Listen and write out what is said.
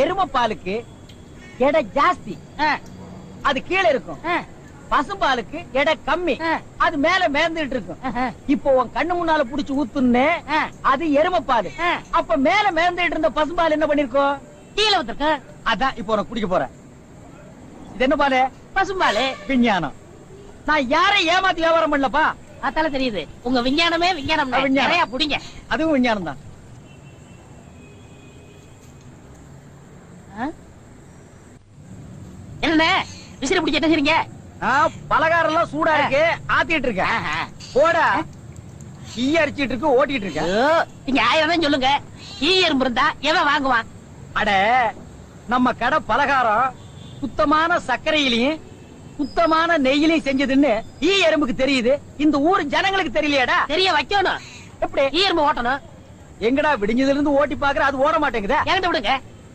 எருமை பாலுக்கு எடை ஜாஸ்தி, அது கீழே இருக்கும். பசும்பாலுக்கு எடை கம்மி, அது மேல மேந்துட்டு இருக்கும். இப்போ உன் கண்ணு முன்னால புடிச்சு ஊத்துன்னு அது எருமை பால். அப்ப மேல மேந்துட்டு இருந்த பசும்பால் என்ன பண்ணிருக்கோம்? கீழே ஊத்துருக்க. அதான் இப்போ உனக்கு குடிக்க போறேன். இது என்ன பாலு? பசும்பாலு. விஞ்ஞானம். நான் யாரை ஏமாத்தி வியாபாரம் பண்ணலப்பா. அதால தெரியுது உங்க விஞ்ஞானமே விஞ்ஞானம். நிறைய புடிங்க. அதுவும் விஞ்ஞானம் தான். என்ன விசிறி பிடிக்க என்ன செய்றீங்க? பலகாரம் எல்லாம் சூடா இருக்கு, ஆத்திட்டு இருக்கேன். போடா, ஈ அரிச்சிட்டு இருக்கு, ஓட்டிட்டு இருக்க. நீங்க 1000 தான் சொல்லுங்க. ஈ எறும்பு இருந்தா எவன் வாங்குவான்? அட, நம்ம கடை பலகாரம் சுத்தமான சர்க்கரையிலையும் சுத்தமான நெய்யிலையும் செஞ்சதுன்னு ஈ எறும்புக்கு தெரியுது. இந்த ஊர் ஜனங்களுக்கு தெரியலையாடா? தெரிய வைக்கணும். எப்படி ஈ எறும்பு ஓட்டணும்? எங்கடா விடிஞ்சதுல இருந்து ஓட்டி பாக்குற, அது ஓட மாட்டேங்குதா? என்கிட்ட விடுங்க.